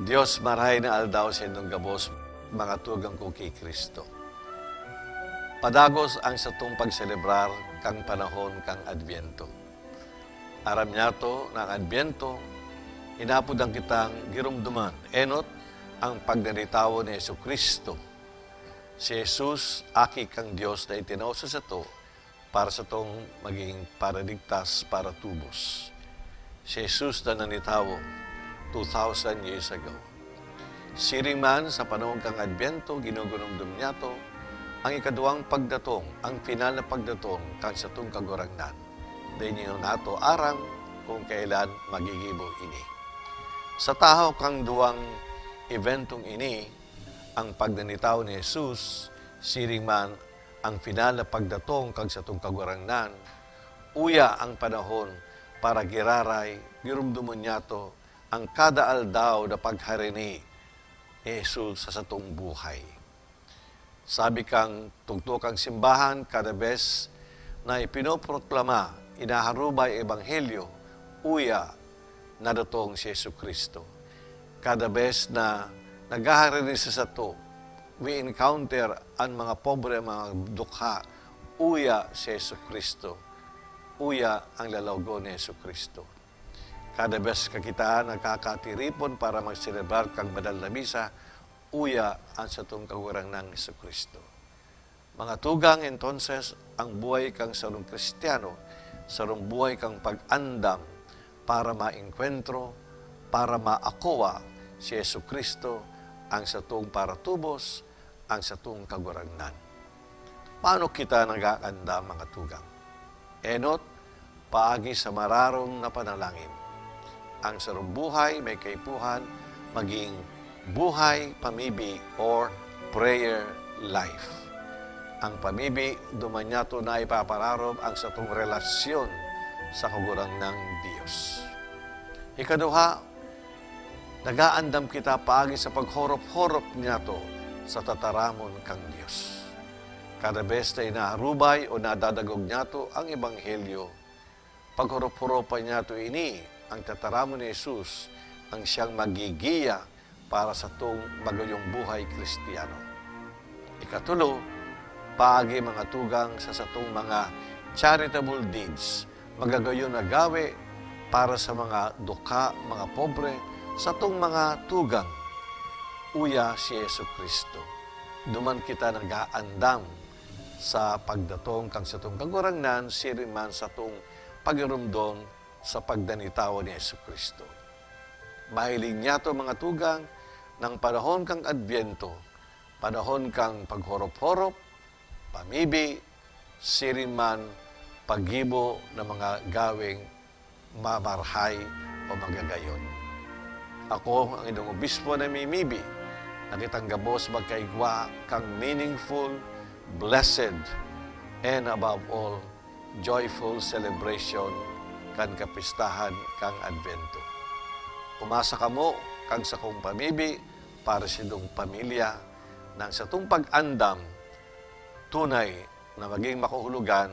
Dios marahay na aldaw sa inyong gabos, mga tugang ko kay Kristo. Padagos ang satong pagselebrar kang panahon kang Adbyento. Aram niya to ng Adbyento, inapod ang kitang girumduman, enot ang pagdanitawo ni Yesu Kristo. Si Jesus, aki kang Diyos na itinawsa sa to, para sa tong maging paradigtas para tubos. Si Jesus na nanitawo 2,000 years ago. Siring man sa panahon kang Adbyento, ginugunumdum niya to, ang ikaduang pagdatong, ang final na pagdatong kang sa tong kagurangnan. Dahil niyo nato arang kung kailan magigibo ini. Sa tahaw kang duwang eventong ini, ang pagdanitaw ni Jesus, siring man ang final na pagdatong kang sa tong kagurangnan, uya ang panahon para giraray, girumdumon niya to, ang kada aldaw na pagharini ni Jesus sa satong buhay. Sabi kang tugtukang simbahan, kada bes na ipinoproklama, inaharubay ebanghelyo, uya na datong si Yesu Kristo. Kada bes na naghaharini sa sato, we encounter ang mga pobre, mga dukha, uya si Yesu Kristo. Uya ang lalawgo ni Yesu Kristo. Kada bes kakita nagkakatiripon para magselebrar kang banal na misa, uya ang satong kagurang ng Yesu Kristo. Mga tugang, entonces, ang buhay kang sarong Kristiyano, sarong buhay kang pag-andam para ma-enkwentro, para ma-akuwa si Yesu Kristo, ang satong paratubos, ang satong kagurangnan. Paano kita nag-aandam, mga tugang? Enot, paagi sa mararong na panalangin. Ang sarong buhay may kaipuhan, maging buhay pamibi or prayer life. Ang pamibi, dumanyato na ipapararob ang satong relasyon sa kagurang ng Diyos. Ikaduha, nagaandam kita paagi sa paghorop-horop niya to sa tataramon kang Diyos. Kada bes na inaharubay o nadadagog niya to ang Ebanghelyo, paghorop-horopan niya to ini, ang tataramon ni Jesus, ang siyang magigiya para sa itong magayong buhay Kristiyano. Ikatulo, paagi mga tugang sa satong mga charitable deeds, magagayon na gawe para sa mga dukha, mga pobre, sa itong mga tugang, uya si Yesu Kristo. Duman kita nag-aandam sa pagdatong kang sa itong kagurangnan, siriman sa itong pagirumdon sa pagdanitawa ni Yesu Kristo. Mahiling niya to mga tugang ng panahon kang Adbyento, panahon kang paghorop-horop, pamibi, siriman, paggibo ng mga gawing mamarhay o magagayon. Ako, ang inyong obispo na mimibi, nakitang gabos magkaigwa kang meaningful, blessed, and above all, joyful celebration kan kapistahan kang Adbyento. Umasa kamo kang sa kong pamibi para sa inyong pamilya nang sa itong pag-andam, tunay na maging makuhulugan,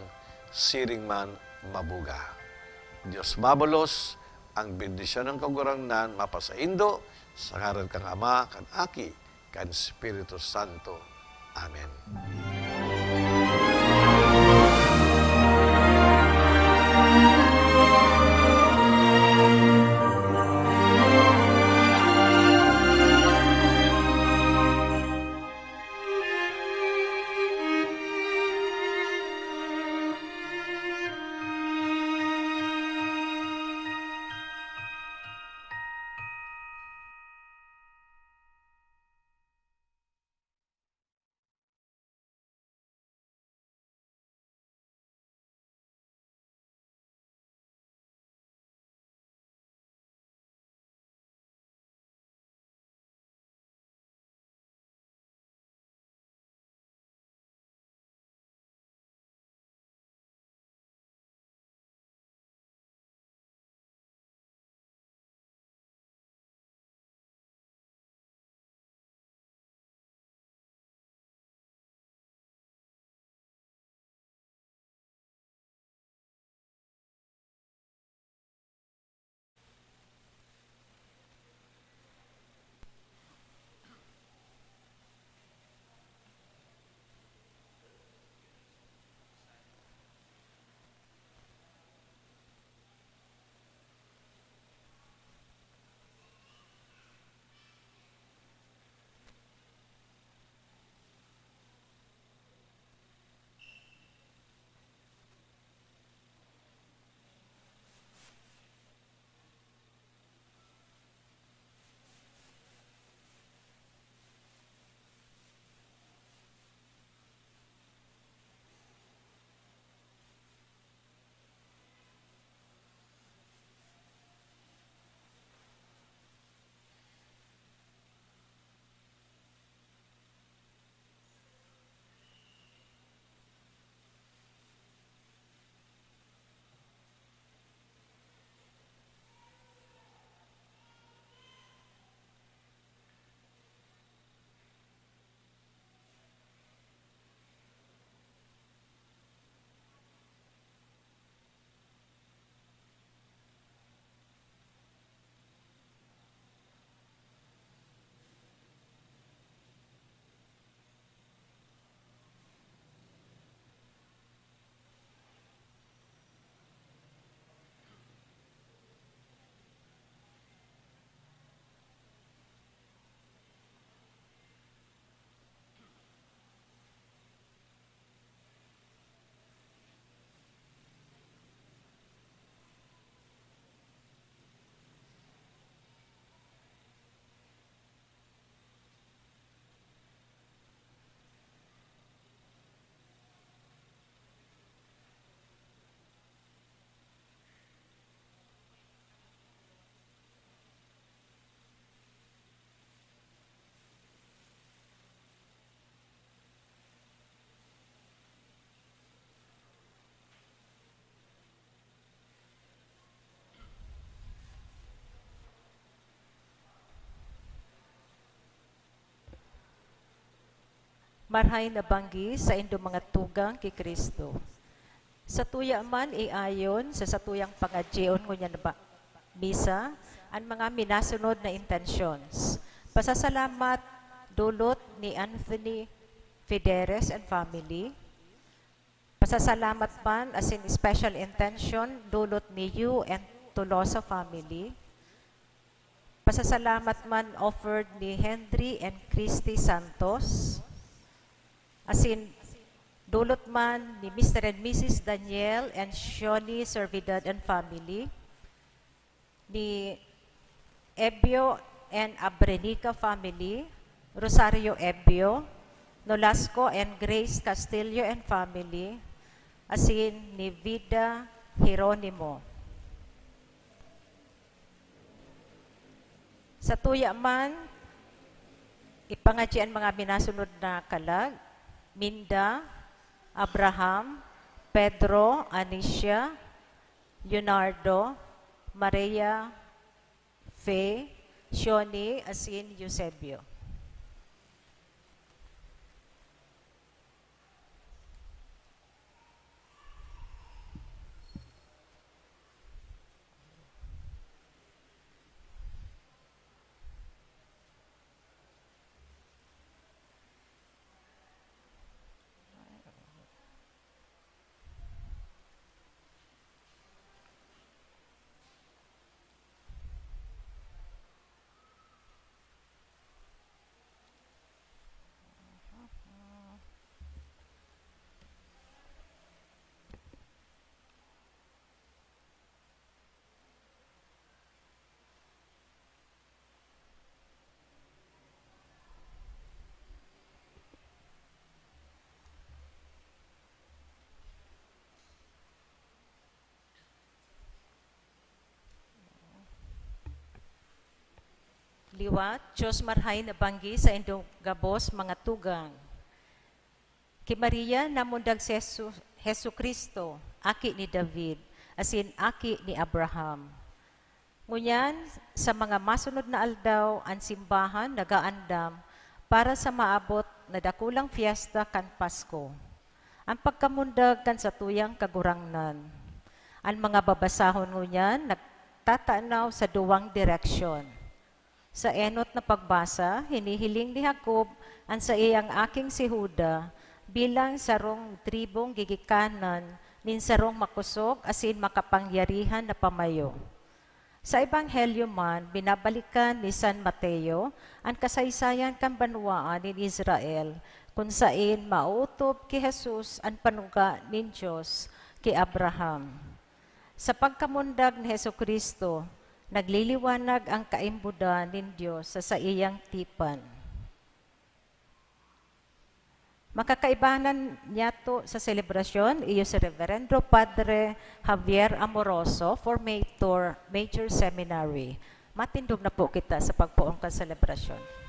siring man mabuga. Diyos mabulos, ang bendisyon ng kagurangnan mapasaindo, sa ngaran kang Ama, kan Aki, kan Espiritu Santo. Amen. marhay na banggi sa indo mga tugang kay Kristo. Sa tuya man iayon sa satuyang pangadyeon ngunya na misa ang mga minasunod na intentions. Pasasalamat dulot ni Anthony Fideres and family. Pasasalamat man as in special intention dulot ni you and Tolosa family. Pasasalamat man offered ni Henry and Christy Santos. As in, dulot man ni Mr. and Mrs. Daniel and Shoni Servidad and family. Ni Ebio and Abrenica family. Rosario Ebio. Nolasco and Grace Castillo and family. As in, ni Vida Hieronimo. Sa tuya man, ipangadyan mga minasunod na kalag, Minda, Abraham, Pedro, Anicia, Leonardo, Maria, Faye, Shoni, Asin, Eusebio. Liwat, Diyos marhay na banggi sa indong gabos mga tugang. Ki Maria namundag si Hesu Kristo, aki ni David, asin aki ni Abraham. Ngunyan, sa mga masunod na aldaw, ang simbahan nagaandam para sa maabot na dakulang fiesta kan Pasko. Ang pagkamundag kan sa tuyang kagurangnan. Ang mga babasahon ngunyan nagtatanaw sa duwang direksyon. Sa enot na pagbasa, hinihiling ni Jacob ang sa iyang aking si Huda bilang sarong tribong gigikanan nin sarong makusog asin makapangyarihan na pamayo. Sa Ebanghelyo man, binabalikan ni San Mateo ang kasaysayan kan banwaan ni Israel kung saan mautob ki Jesus ang panuga nin Diyos ki Abraham. Sa pagkamundag ni Jesucristo, nagliliwanag ang kaimbudan nin Diyos sa iyang tipan. Makakaibanan niya to sa selebrasyon, iyo si Reverendo Padre Javier Amoroso, Formator, Major Seminary. Matindog na po kita sa pagpuong ka selebrasyon.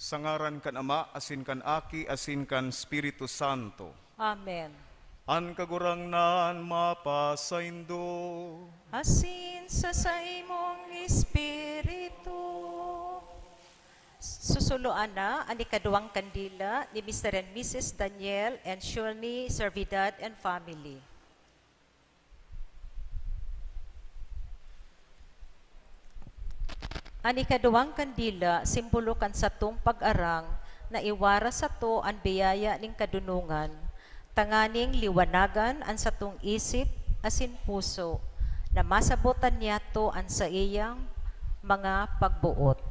Sa ngaran kan Ama, asin kan Aki, asin kan Espiritu Santo. Amen. An kagurangnan mapasaindo. Asin sa imong espiritu. Susuluan na ang ikaduhang kandila ni Mr. and Mrs. Daniel and Shirley Servidad and family. Ang ikaduhang kandila, simbolo kan sa tong pag-arang na iwara sa to ang biyaya ning kadunungan, tanganing liwanagan ang sa tong isip asin puso, na masabotan niya to ang sa iyang mga pagbuot.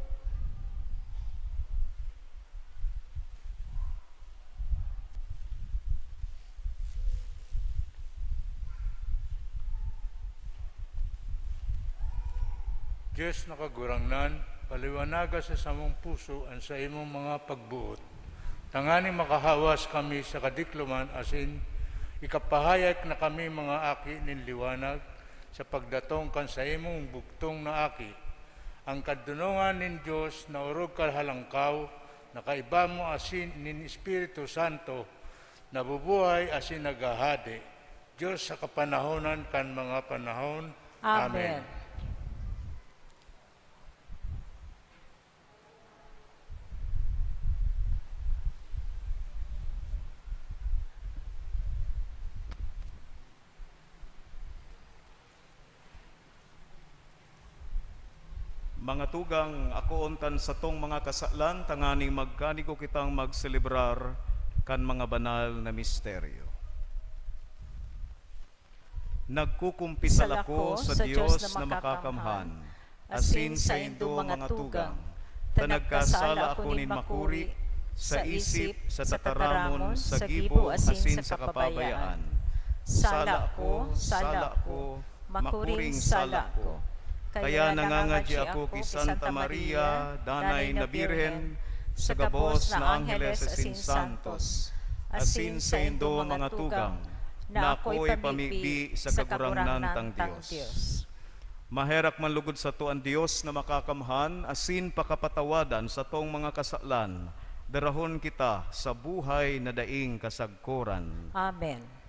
Diyos na kagurangnan, paliwanaga sa samong puso ang sa imong mga pagbuot. Tangani makahawas kami sa kadikluman asin ikapahayag na kami mga aki nin liwanag sa pagdatong kan sa imong bugtong na aki. Ang kadunungan nin Diyos na urog kalhalangkaw, nakaiba mo asin nin Espiritu Santo, nabubuhay asin nagahade. Diyos sa kapanahonan kan mga panahon. Amen. Mga tugang, ako untan sa tong mga kasalan, tanganing magkaniko kitang magselebrar kan mga banal na misteryo. Nagkukumpisal ako sa Diyos na makakamhan, asin sa indo mga tugang, tanagkasala ako nin makuri, sa isip, sa tataramon, sa gibo, asin sa kapabayaan. Sala ko, makuring sala ko. Kaya nangangadya ako ki Santa Maria, danay na Birhen, sa gabos na Angeles asin Santos, asin sa indo mga tugang, na ako'y pamigbi sa kagurangnan tang Diyos. Maherak manlugod sa to ang Diyos na makakamhan, asin pakapatawadan sa tong mga kasalan, darahon kita sa buhay na daing kasagkuran. Amen.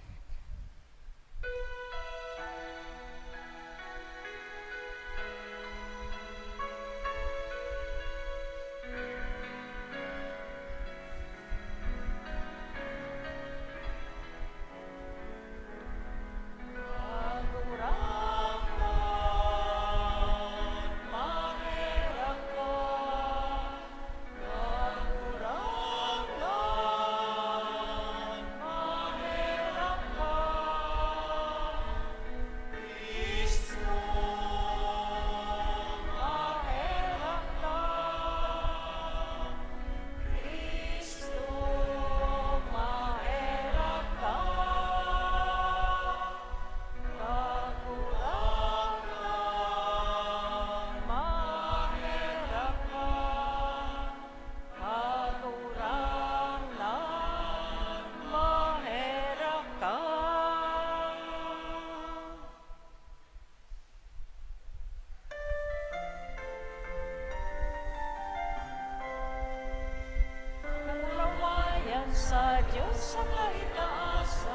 Sa Diyos ang kaitaasan,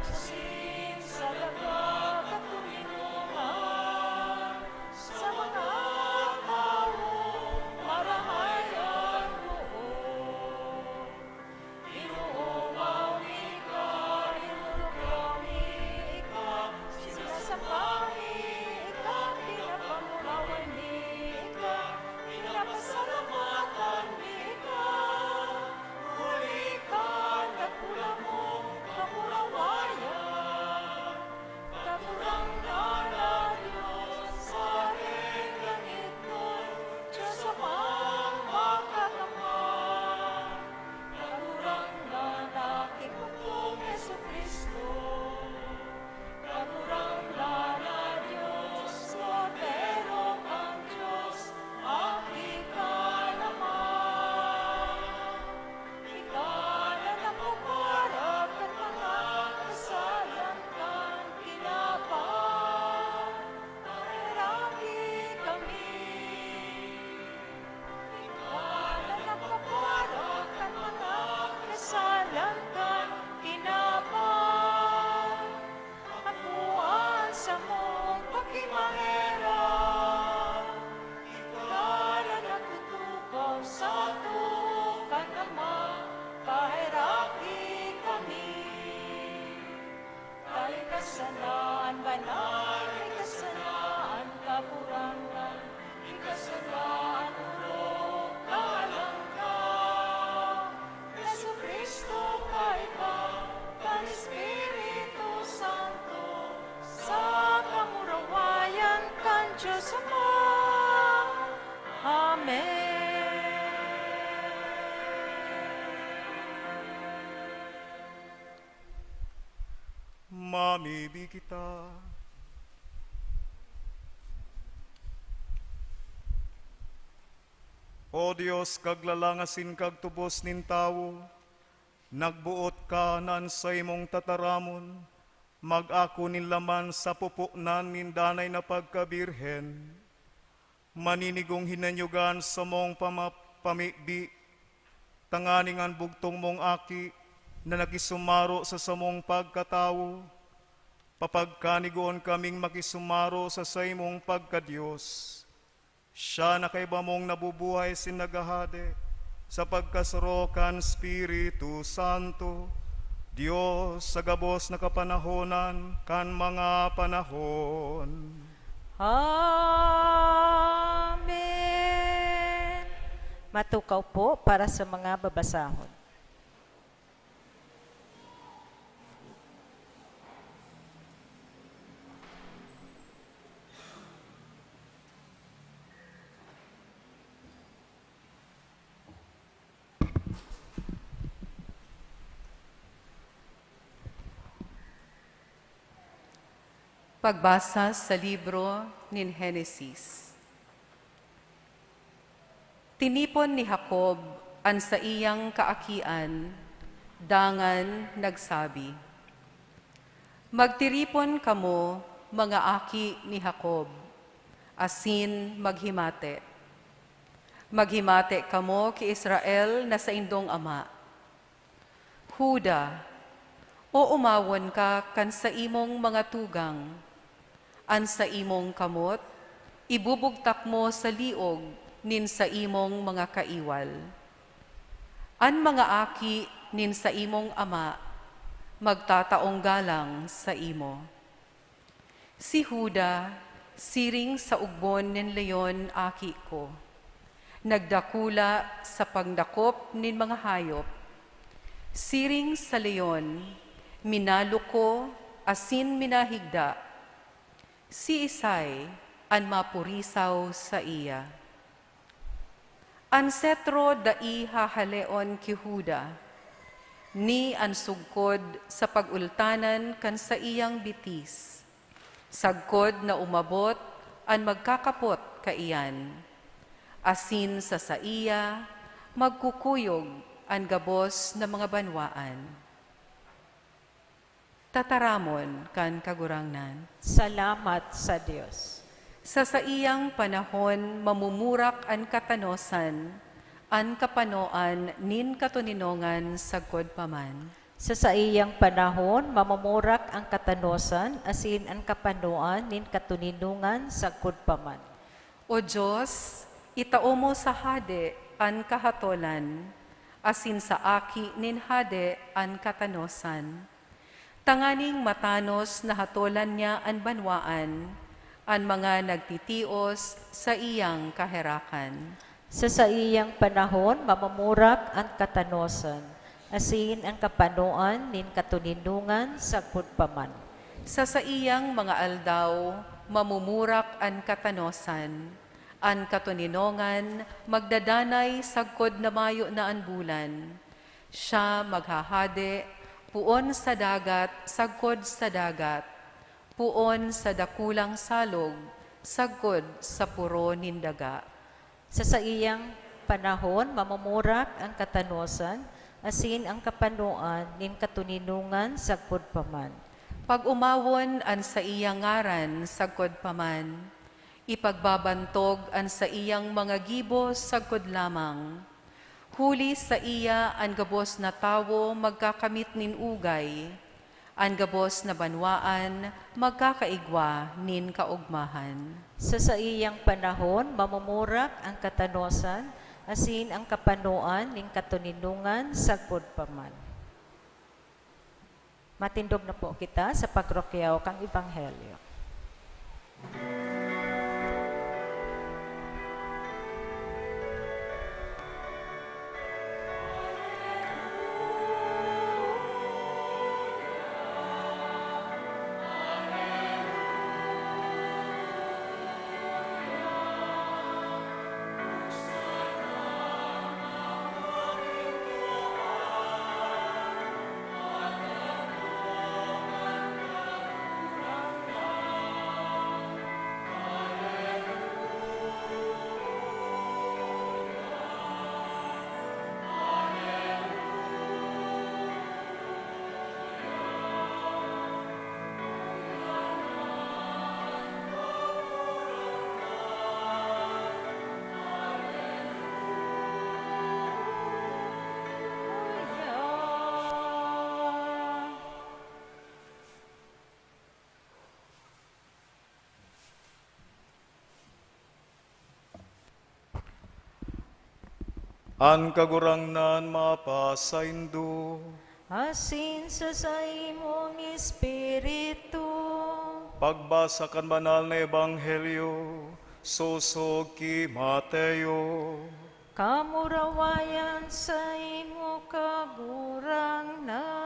asin sa lagat at tulinungan, sa mga taong marahayan roon. Inuumawi ka, inulugami ka, sinasapahi ka, pinapamulawan ni ka, pinapasalamatan ni ka. Huli ka Mamibi kita. O Dios, kaglalangasin kag tubos nin tawo, nagbuot ka nan sa imong tataramon, mag-ako nin laman sa pupuknan nin danay na pagkabirhen, maninigong hinanyugan sa mong pamikbi, tanganingan bugtong mong aki, na nakisumaro sa samong pagkatawo, papagkanigoon kaming makisumaro sa saimong pagkadiyos. Siya na kay bamong nabubuhay sinagahade sa pagkasrokan Espiritu Santo, Diyos sa gabos na kapanahonan kan mga panahon. Amen. Matukaw po para sa mga babasahon. Pagbasa sa libro ni Henesis. Tinipon ni Jacob ang sa iyang kaakian, dangan nagsabi, magtiripon kamo, mga aki ni Jacob, asin maghimate. Maghimate kamo ki Israel na sa indong ama. Huda, o umawon ka kan sa imong mga tugang, an sa imong kamot, ibubugtak mo sa liog nin sa imong mga kaiwal. An mga aki nin sa imong ama, magtataong galang sa imo. Si Huda, siring sa ugbon nin leyon aki ko, nagdakula sa pagdakop nin mga hayop, siring sa leyon, minalo ko, asin minahigda, si Isay, an mapurisaw sa iya. An setro dai hahaleon ki Huda, ni an sugkod sa pagultanan kan sa iyang bitis, sagkod na umabot an magkakapot kaiyan, asin sa iya, magkukuyog an gabos na mga banwaan. Tataramon kan kagurangnan. Salamat sa Diyos. Sa iyang panahon, mamumurak an katanosan, an kapanoan nin katuninongan sagkod paman. Sa iyang panahon, mamumurak ang katanosan, asin ang kapanoan nin katuninungan sagkod paman. O Diyos, itao mo sa hade an kahatolan, asin sa aki nin hade an katanosan. Tanganing matanos na hatolan niya an banwaan, an mga nagtitios sa iyang kaherakan. Sa iyang panahon, mamumurak ang katanosan, asin ang kapanoan nin katuninungan sagkod paman. Sa iyang mga aldaw, mamumurak ang katanosan, ang katuninongan, magdadanay sagkod na mayo na an bulan. Siya maghahade, puon sa dagat, sagkod sa dagat, puon sa dakulang salog, sagkod sa puro nindaga. Sa iyang panahon, mamumurak ang katanosan, asin ang kapanoan nin katuninungan sagkod paman. Pag umawon an sa iyang ngaran, sagkod paman, ipagbabantog an sa iyang mga gibos, sagkod lamang. Huli sa iya ang gabos na tawo magkakamit nin ugay, ang gabos na banwaan magkakaigwa nin kaugmahan. Sa iyang panahon, mamumurak ang katanosan, asin ang kapanoan ning katuninungan sagkod paman. Matindog na po kita sa pagrokyaw kang Ebanghelyo. An kagurangnan mapasaindo. Asin sa imong espiritu. Pagbasa kan banal na ebanghelyo, susog ki Mateo. Kamurawayan sa imo kagurangnan.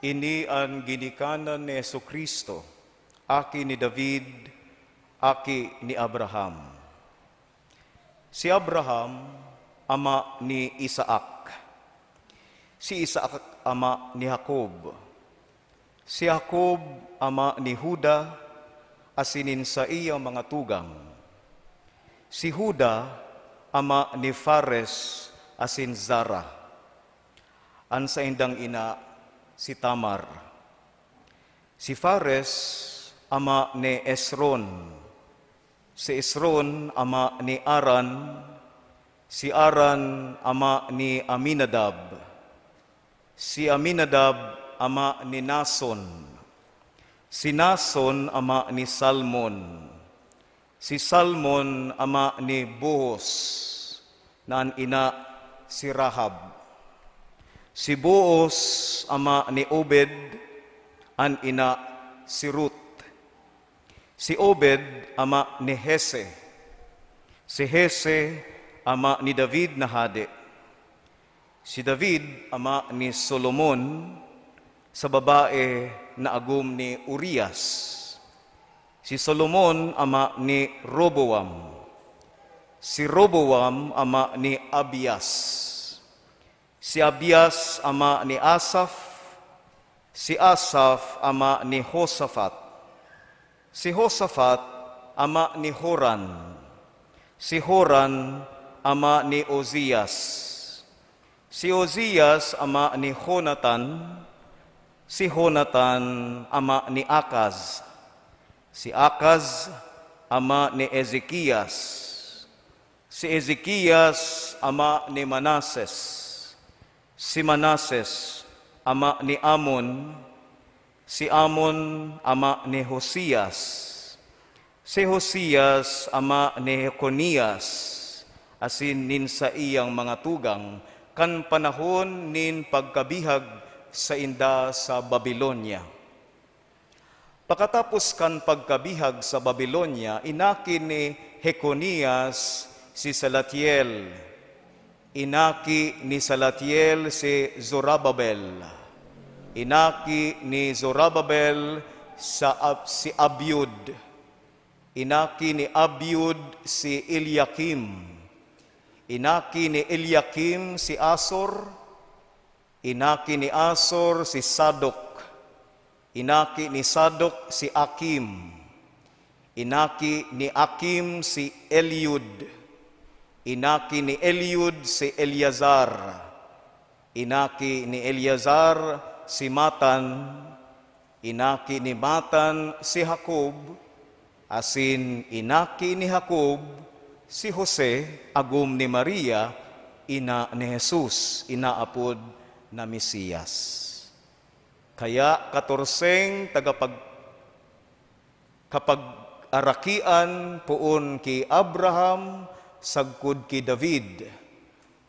Ini ang ginikanan ni Jesucristo, aki ni David, aki ni Abraham. Si Abraham, ama ni Isaac. Si Isaac, ama ni Jacob. Si Jacob, ama ni Juda, asinin sa iyang mga tugang. Si Juda, ama ni Fares, asin Zara. An sa indang ina, si Tamar. Si Fares, ama ni Esron. Si Esron, ama ni Aran. Si Aran, ama ni Aminadab. Si Aminadab, ama ni Nason. Si Nason, ama ni Salmon. Si Salmon, ama ni Boaz, na ang ina si Rahab. Si Boaz, ama ni Obed, an ina si Ruth. Si Obed, ama ni Hese. Si Hese, ama ni David na hade. Si David, ama ni Solomon, sa babae na agum ni Urias. Si Solomon, ama ni Roboam. Si Roboam, ama ni Abias. Si Abias, ama ni Asaph. Si Asaph, ama ni Josaphat. Si Josaphat, ama ni Horan. Si Horan, ama ni Ozias. Si Ozias, ama ni Jonathan. Si Jonathan, ama ni Akaz. Si Akaz, ama ni Ezekias. Si Ezekias, ama ni Manases. Si Manases, ama ni Amon. Si Amon, ama ni Hosias. Si Hosias, ama ni Jeconias. Asin nin sa iyang mga tugang, kan panahon nin pagkabihag sa inda sa Babilonia. Pakatapos kan pagkabihag sa Babilonia, inakin ni Jeconias si Salatiel. Inaki ni Salatiel si Zorobabel. Inaki ni Zorobabel si Abiud. Inaki ni Abiud si Eliakim. Inaki ni Eliakim si Asor. Inaki ni Asor si Sadok. Inaki ni Sadok si Akim. Inaki ni Akim si Eliud. Inaki ni Eliud si Eleazar. Inaki ni Eleazar si Matan. Inaki ni Matan si Jacob. Asin inaki ni Jacob si Jose, agum ni Maria, ina ni Jesus, inaapod na Mesiyas. Kaya 14 kapag-arakian poon ki Abraham, sagkod ki David.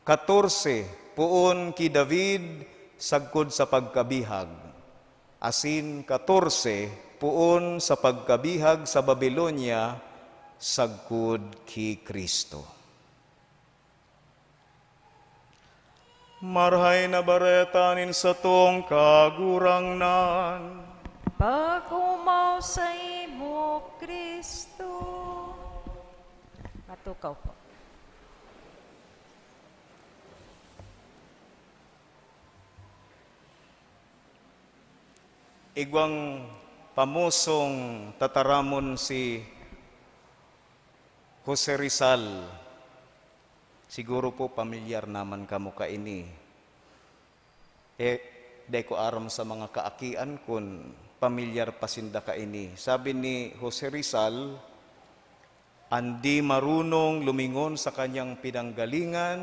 14 poon ki David, sagkod sa pagkabihag. Asin 14 poon sa pagkabihag sa Babilonia, sagkod ki Kristo. Marhay na baretanin sa tong kagurangnan. Pag-umaw sa imo, Kristo. Matukaw po. Igwang pamusong tataramon si Jose Rizal. Siguro po pamilyar naman kamo kaini. Day ko aram sa mga kaakian kun pamilyar pasinda kaini. Sabi ni Jose Rizal, Andi marunong lumingon sa kanyang pinanggalingan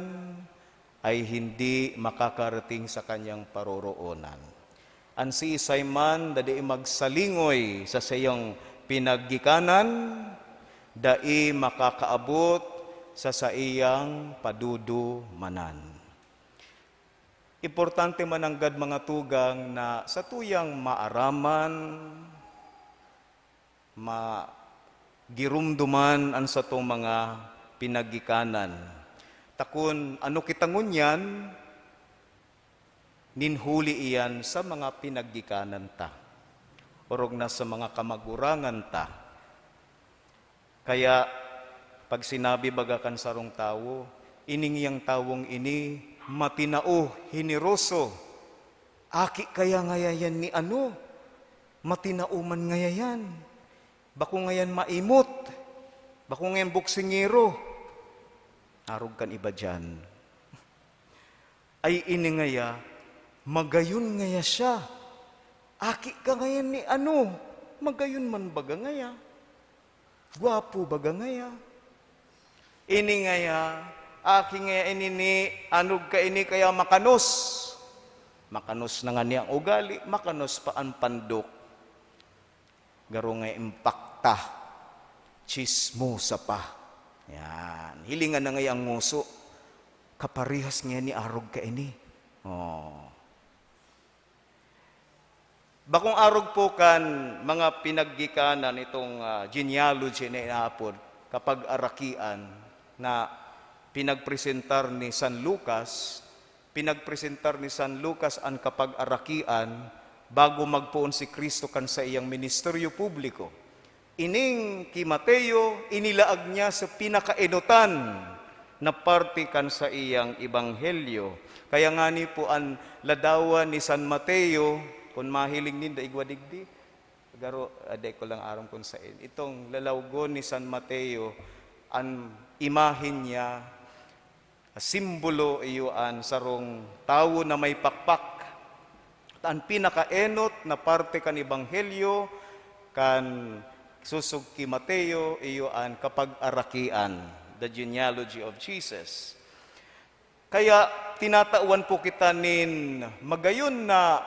ay hindi makakarating sa kanyang paroroonan. Ansi isay man dadi magsalingoy sa sayang pinaggikanan, dai makakaabot sa saiyang padudumanan. Importante mananggad mga tugang na sa tuyang maaraman, girumduman an sa tong mga pinaggikanan. Takon ano kita ngunyan, ninhuli iyan sa mga pinaggikanan ta. Orog na sa mga kamagurangan ta. Kaya pag sinabi bagakan sarong tawo, ining yang tawong ini matinao, hiniroso. Aki kaya ngayayan ni ano? Matinao man ngayayan. Bako ngayon maimot, bako ngayon buksingero, arog kan iba dyan. Ay ini ngaya, magayon ngaya siya. Aki ka ngayon ni ano, magayon man baga ngaya. Gwapo baga ngaya. Ini ngaya, aki ngaya ini ni, anug ka ini kaya makanos. Makanos na nga niyang ugali, makanos pa ang pandok. Garo nga impakta, chismosa pa. Yan. Hilingan na nga ang nguso. Kaparihas nga ni arog ka ini. Oh. Bakong arog po kan mga pinaggikanan itong genealogy na inaapod kapag arakian na pinagpresentar ni San Lucas, ang kapag arakian bago magpuon si Kristo kan sa iyang ministeryo publiko. Ining ki Mateo, inilaag niya sa pinakaenutan na parte kan sa iyang ebanghelyo. Kaya nga ni po ang ladawan ni San Mateo, kung mahiling ninda igwadigdi, garo aday ko lang aram kung sain. Itong lalawgon ni San Mateo, ang imahin niya, simbolo iyoan sarong tawo na may pakpak. Ang pinakaenot na parte kan ebanghelyo kan susug ki Mateo iyoan kapag arakian, the genealogy of Jesus. Kaya tinatawan po kita nin magayon na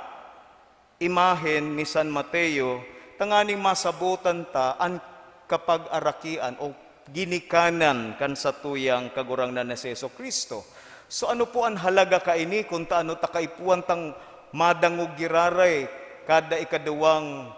imahen ni San Mateo, tanganing masabutan ta ang kapag arakian o ginikanan kan sa tuyang kagurangnan na si Jesu Kristo. So ano po ang halaga kaini kung taano ta kaipuan tang madangog giraray kada ikaduwang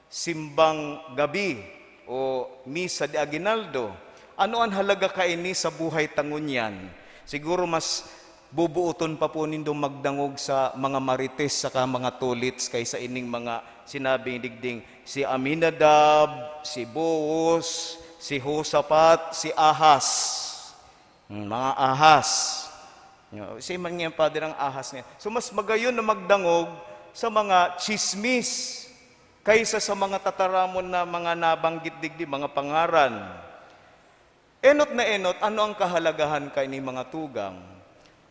simbang gabi o misa de aguinaldo. Ano ang halaga kaini sa buhay tangunyan? Siguro mas bubuuton pa po nindo magdangog sa mga marites saka mga tulits kaysa ining mga sinabing digding si Aminadab, si Boaz, si Hosapat, si Ahas. Mga ahas. Si man nga pa din ang ahas niya. So mas magayon na magdangog sa mga chismis kaysa sa mga tataramon na mga nabanggit digdi, mga pangaran. Enot na enot, ano ang kahalagahan kay ni mga tugang?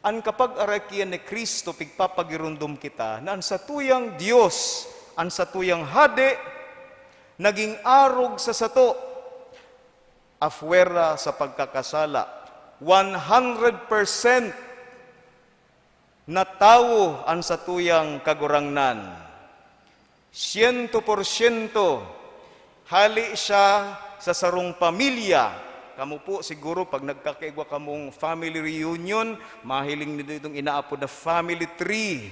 Ang kapag arakian ni Kristo, pigpapagirundom kita, na ang satuyang Diyos, ang satuyang hade, naging arog sa sato, afuera sa pagkakasala, 100% na tao ang satuyang kagurangnan. 100% hali siya sa sarong pamilya. Kamu po siguro pag nagkakaigwa kamong family reunion, mahiling nito itong inaapod na family tree.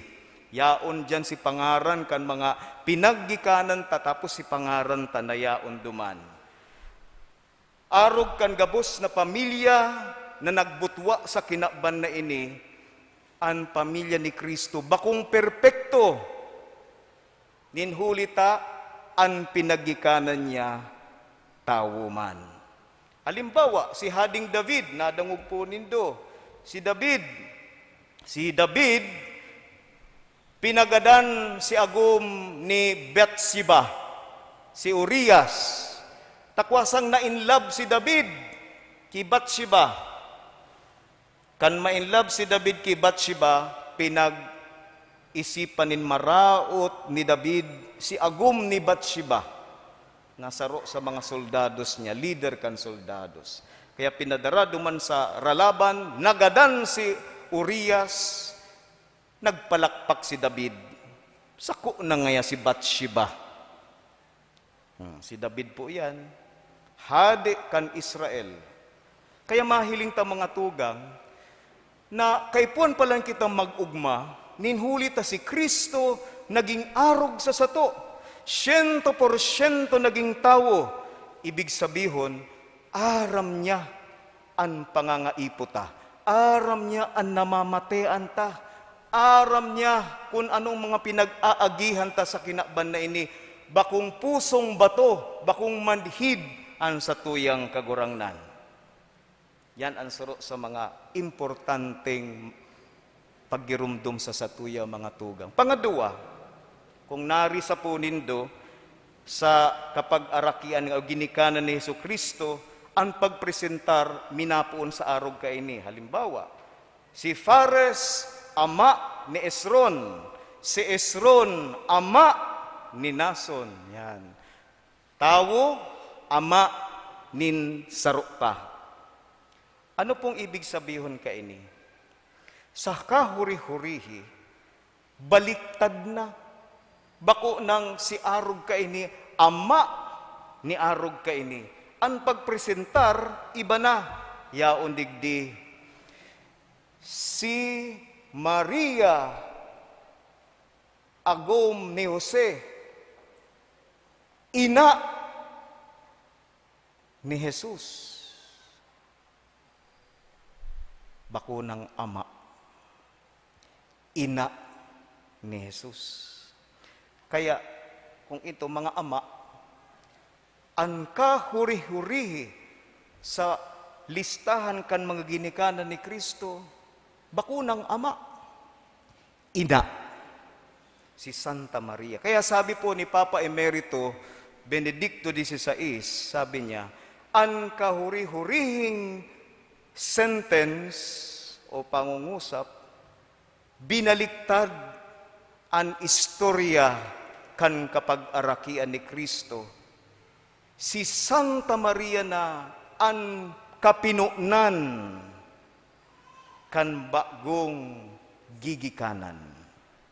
Yaon dyan si pangaran kan mga pinaggikanan ta, tapos si pangaran ta na yaon duman. Arog kan gabos na pamilya na nagbutwa sa kinaban na ini, ang pamilya ni Kristo, bakong perpekto, ninhulita ang pinaggikanan niya, tawo man. Halimbawa, si Hading David, nadangog po nindo, si David, pinagadan si agum ni Bathsheba, si Urias, takwasang na in love si David, ki Bathsheba. Kan ma-inlove si David kay Bathsheba, pinag-isipan nin maraot ni David si agum ni Bathsheba. nasaro sa mga soldados niya, leader kan soldados. Kaya pinadara duman sa ralaban, nagadan si Urias, nagpalakpak si David. Sako na ngaya si Bathsheba. Si David po yan, hadi kan Israel. Kaya mahiling ta mga tugang, na kaypuan pa lang kitang mag-ugma, ninhuli ta si Kristo naging arog sa sato. 100% naging tao. Ibig sabihon, aram niya ang pangangaipota. Aram niya ang namamatean ta. Aram niya kung anong mga pinag-aagihan ta sa kinaban na ini. Bakong pusong bato, bakong manhid ang satuyang kagurangnan. Yan ang suro sa mga importanteng paggirumdum sa satuya mga tugang. Pangadua, kung nari sa punindo sa kapag arakian o ginikanan ni Jesucristo, ang pagpresentar minapuon sa arog kaini. Halimbawa, si Fares, ama ni Esron. Si Esron, ama ni Nason. Yan. Tawo, ama nin Sarupa. Ano pong ibig sabihin kaini? Sa kahuri-hurihi, baliktad na. Bako nang si arog kaini, ama ni arog kaini. Ang pagpresentar, iba na. Yaon digdi. Si Maria, agom ni Jose, ina ni Jesus. Bako ng ama, ina ni Jesus. Kaya, kung ito mga ama, ang kahuri-hurihi sa listahan kan mga ginikanan ni Kristo, bako ng ama, ina, si Santa Maria. Kaya sabi po ni Papa Emerito Benedicto XVI, sabi niya, ang kahuri-hurihing sentence o pangungusap, binaliktad ang istorya kan kapag-arakian ni Kristo. Si Santa Maria na ang kapinunan kan bagong gigikanan.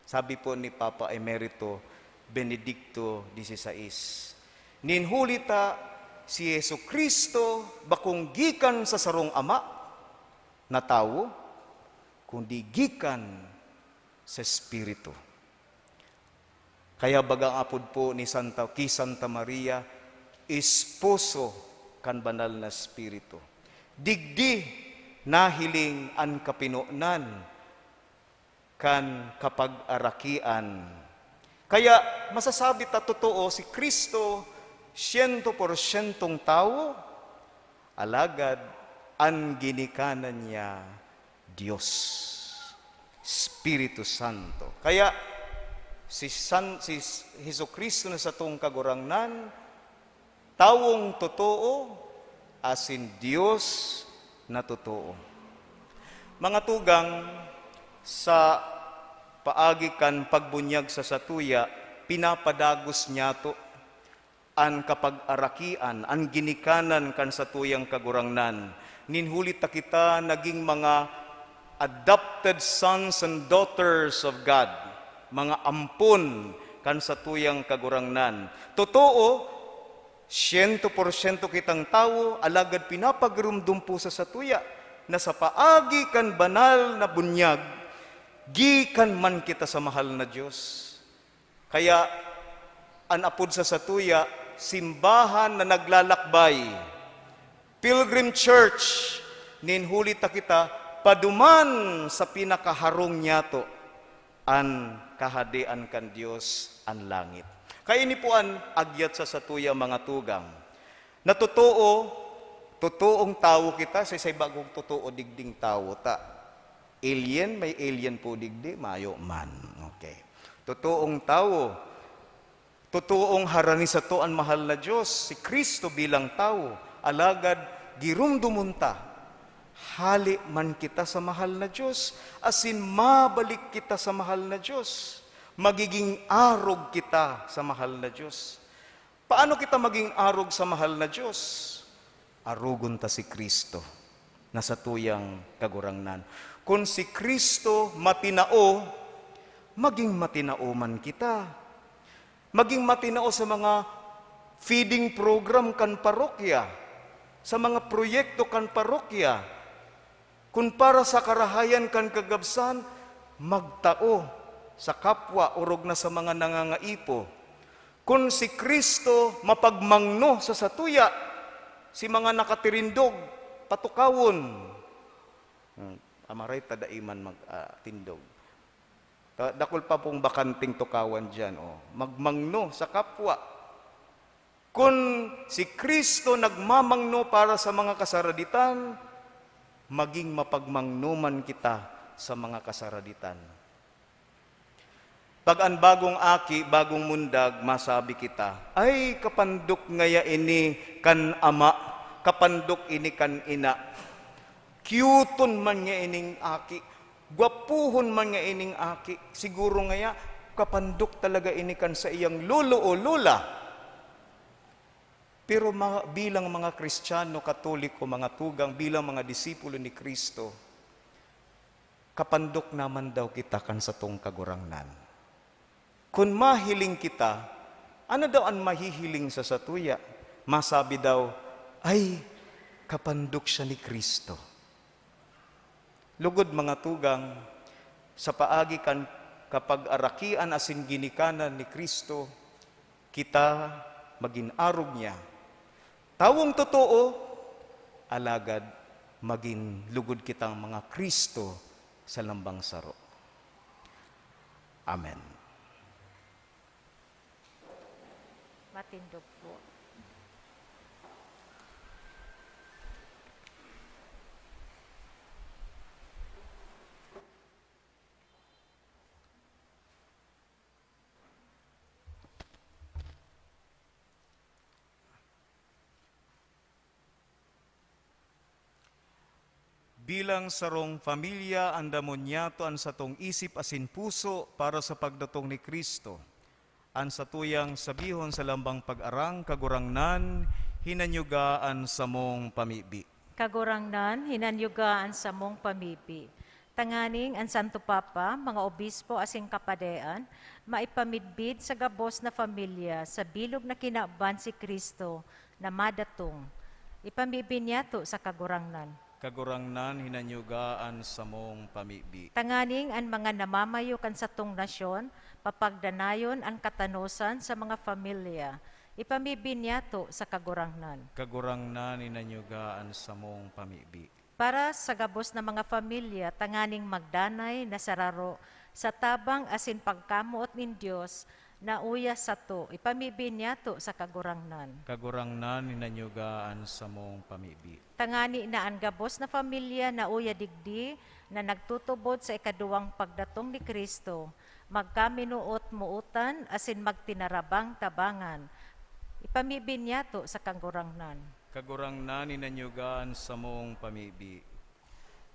Sabi po ni Papa Emerito Benedicto XVI, ninhulita si Jesucristo bakong gikan sa sarong ama na tao, kundi gikan sa Espiritu. Kaya bagang apod po ni Santa Maria, esposo kan banal na Espiritu. Digdi nahiling an kapinunan kan kapag-arakian. Kaya masasabi ta totoo si Kristo 100% tao, alagad ang ginikanan niya Diyos, Espiritu Santo. Kaya si Jesucristo na sa tong kagurangnan, tawong totoo, asin Diyos na totoo. Mga tugang, sa paagi kan pagbunyag sa satuya, pinapadagos niya to ang kapag-arakian, ang ginikanan kan satuyang kagurangnan. Ninhulit ta kita naging mga adopted sons and daughters of God, mga ampon kan satuyang kagurangnan. Totoo, 100% kitang tao, alagad pinapagrumdum po sa satuya, na sa paagi kan banal na bunyag, gikan man kita sa mahal na Diyos. Kaya, anapod sa satuya, simbahan na naglalakbay, Pilgrim Church, ninhulit ta kita, paduman sa pinakaharong niyato, an kahadian kan Diyos, an langit. Kaya ini po ang agyat sa satuya mga tugang. Na totoong tao kita, sa bagong totoo digding tao ta. Alien, may alien po digdi, mayo man. Okay. Totoong tao, totoong harani sa to ang mahal na Diyos, si Kristo bilang tao, alagad girumdumunta, hali man kita sa mahal na Diyos, asin mabalik kita sa mahal na Diyos, magiging arog kita sa mahal na Diyos. Paano kita maging arog sa mahal na Diyos? Arugon ta si Kristo na sa tuyang kagurangnan. Kung si Kristo matinao, maging matinao man kita. Maging matinao sa mga feeding program kan parokya, sa mga proyekto kan parokya. Kung para sa karahayan kan kagabsan, magtao sa kapwa urog na sa mga nangangaipo. Kung si Kristo mapagmangno sa satuya, si mga nakatirindog, patukawon. Amaray tadaiman magtindog. Dakol pa pong bakanting tukawan dyan. Magmangno sa kapwa. Kung si Kristo nagmamangno para sa mga kasaraditan, maging mapagmangnuman kita sa mga kasaraditan. Pag ang bagong aki, bagong mundag, masabi kita, ay kapandok ngaya ini kan ama, kapandok ini kan ina. Cute man nga ining aki, gwapuhon man nga ining aki. Siguro ngaya, kapandok talaga ini kan sa iyang lolo o lola. Pero bilang mga Kristiyano, Katoliko, mga tugang, bilang mga disipulo ni Kristo, kapandok naman daw kita kan sa tong kagurangnan. Kung mahiling kita, ano daw ang mahihiling sa satuya? Masabi daw, ay, kapandok siya ni Kristo. Lugod mga tugang, sa paagi kan kapag arakian asin ginikanan ni Kristo, kita maging arog niya. Tawong totoo, alagad maging lugod kitang mga Kristo sa lambang saro. Amen. Matindog po. Bilang sarong pamilya, andamon niyato ang satong isip asin puso para sa pagdatong ni Kristo. Ang satuyang sabihon sa lambang pag-arang, kagurangnan, hinanyugaan sa mong pamibi. Kagurangnan, hinanyugaan sa mong pamibi. Tanganing ang Santo Papa, mga obispo asing kapadean, maipamidbid sa gabos na pamilya sa bilog na kinaban si Kristo na madatong. Ipamibin niya to sa kagurangnan. Kagurangnan, hinanyugaan sa mong pamibi. Tanganing ang mga namamayo kan sa tong nasyon, papagdanayon ang katanusan sa mga pamilya. Ipamibin niya to sa kagurangnan. Kagurangnan, hinanyugaan sa mong pamibi. Para sa gabos na mga pamilya, tanganing magdanay na sararo sa tabang asin pagkamuot nin Diyos na uya sa to. Ipamibin niya to sa kagurangnan. Kagurangnan, hinanyugaan sa mong pamibi. Tangani na ang gabos na pamilya na uya digdi na nagtutubod sa ikaduwang pagdatong ni Kristo, magkaminuot muutan asin magtinarabang tabangan. Ipamibin niya to sa kagurangnan. Kagurangnan, hinanyugaan sa mong pamibi.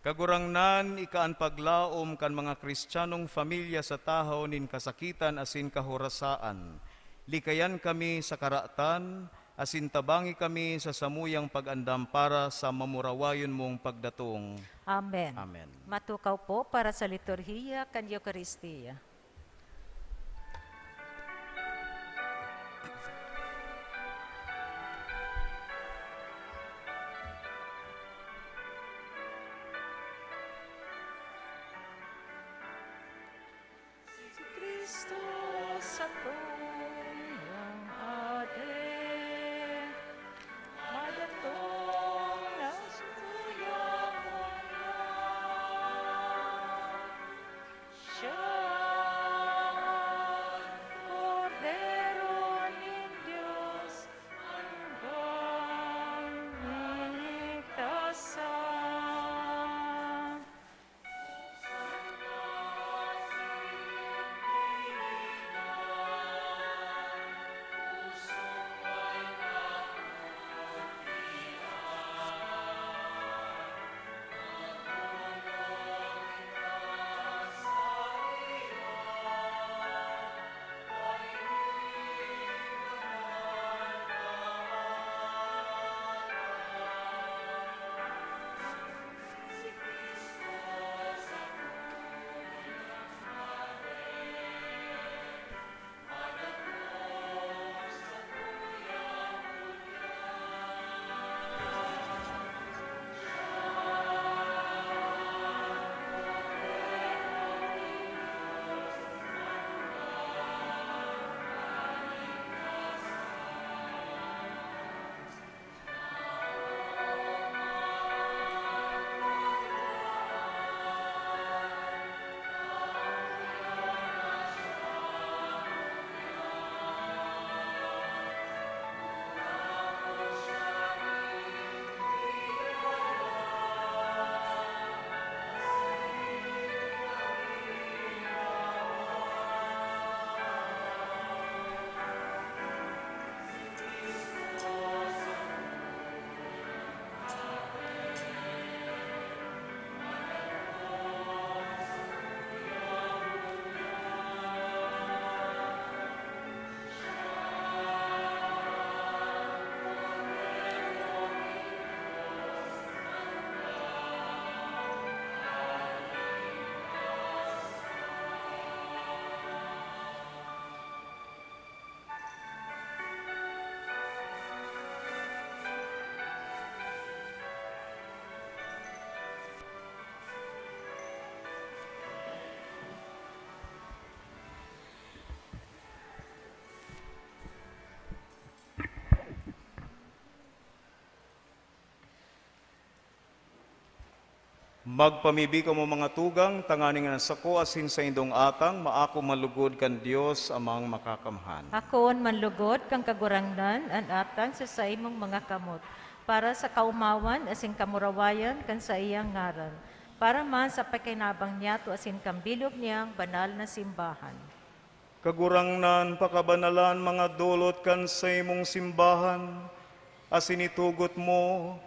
Kagurangnan, ikaan paglaom kan mga Kristiyanong pamilya sa tahaw nin kasakitan asin kahorasaan. Likayan kami sa karatan, asin tabangi kami sa samuyang pag-andam para sa mamurawayon mong pagdatong. Amen. Amen. Matukaw po para sa liturhiya kan Eucharistia. Siya Magpamibi ka mo mga tugang, tanganing nga sako asin sa indong atang, maako malugod kan Dios amang makakamhan. Akoon manlugod kang kagurangnan an atang sa imong mga kamot para sa kaumawan asin kamurawayan kan sa iyang ngaran. Para man sa pakinabang niya to asin kambilog niyang banal na simbahan. Kagurangnan pakabanalan mga dolot kan sa imong simbahan, asin itugot mo,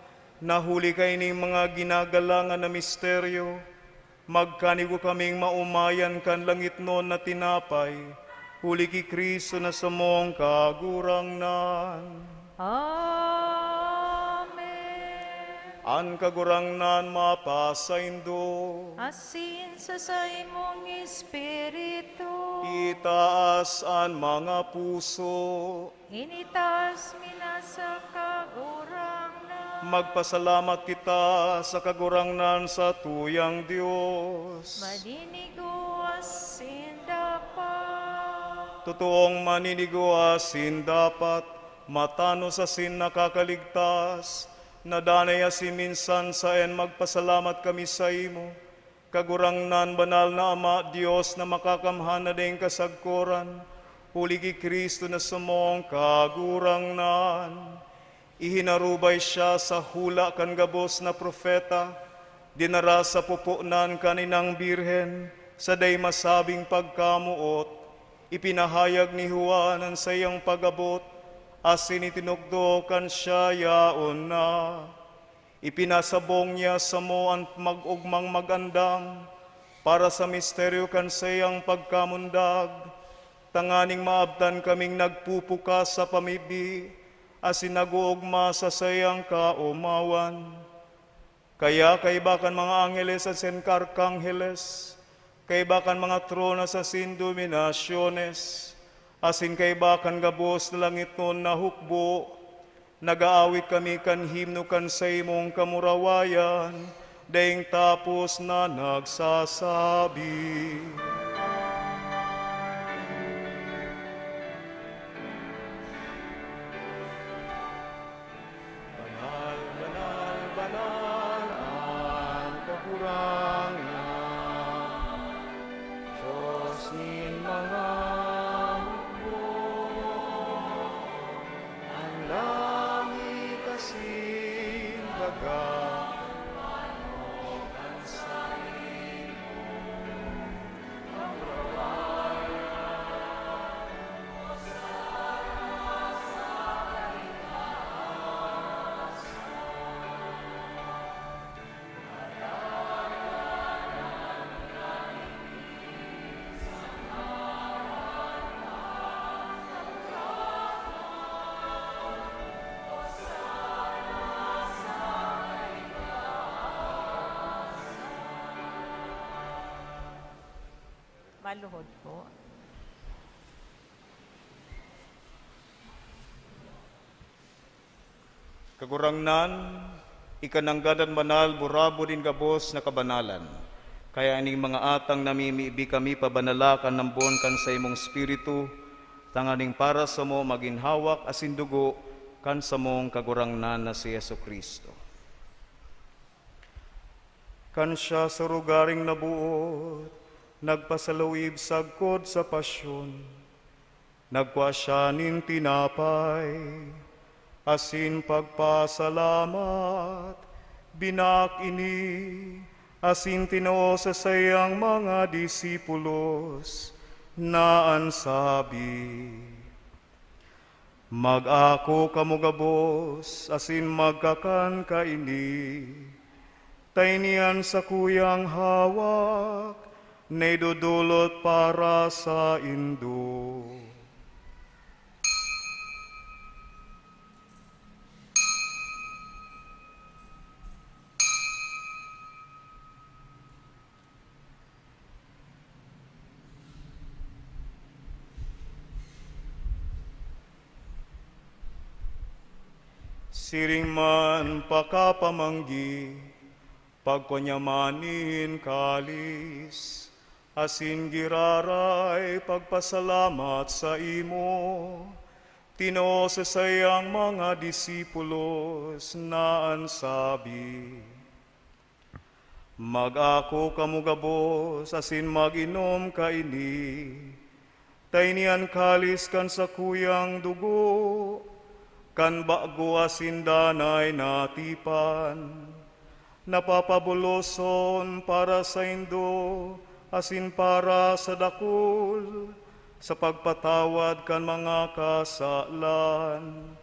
nahuli kay ni mga ginagalangan na misteryo, magkanigo kaming maumayan kan langit noon na tinapay, huli ki Kristo na sa mong kagurangnan. Amen. An kagurangnan mapasaindo, Asin sa imong espiritu. itaas ang mga puso, Initas minasa kagurangnan. magpasalamat kita sa kagurangnan sa tuyang Diyos. Maninigo asin dapat. Totoong maninigo asin dapat, matano sa sin nakakaligtas, nadanay asin minsan sa en magpasalamat kami sa imo. Kagurangnan banal na Ama, Diyos na makakamhan na ding kasagkoran, huli ki Kristo na sumong kagurangnan. Ihinarubay siya sa hula kan gabos na propeta, dinara sa pupunan kaninang birhen, sa day masabing pagkamuot, ipinahayag ni Juan ang sayang pagabot, asin itinukdo kan siya yaon na. Ipinasabong niya sa mo ang mag-ugmang magandam, para sa misteryo kan sayang pagkamundag, tanganing maabtan kaming nagpupuka sa pamibi, asin nag-uugma sa sayang kaumawan. Kaya kaibakan mga angeles at senkarkangheles, kaibakan mga trona sa sindominasyones, asin kaibakan gabos na langit noon na hukbo, nagaawit kami kan himno kan sa imong kamurawayan, daing tapos na nagsasabi. Banal, banal, banal ang kakurangan, Diyos nin mga hukbo, ang langit asin daga, Maluhod po. Kagurangnan, ikananggadan banal, burabo din gabos na kabanalan. Kaya ining mga atang namimiibi kami pabanalakan ng buwan kan sa imong spiritu, tanganing para sa mo maginhawak asin dugo kan sa mong kagurangnan na si Yesu Kristo. Kan siya sa rugaring nabuot, nagpasalawib sagkod sa pasyon, nagkwa siya nin tinapay, asin pagpasalamat, binakini, asin tinoo sa sayang mga disipulos, na ansabi, mag-ako kamugabos, asin magkakan kaini, tainian sa kuyang hawak, naidudulot para sa indo. Siring man pakapamanggi, pagkunyamanin kalis, asin giraray pagpasalamat sa imo, tinoo sa sayang mga disipulos na ansabi, Mag-ako kamugabos, asin mag-inom kaini. Tainian kalis kan sa kuyang dugo, kan bago asin danay natipan. Napapabuloson para sa indo, asin para sa dakul, sa pagpatawad kan mga kasalan.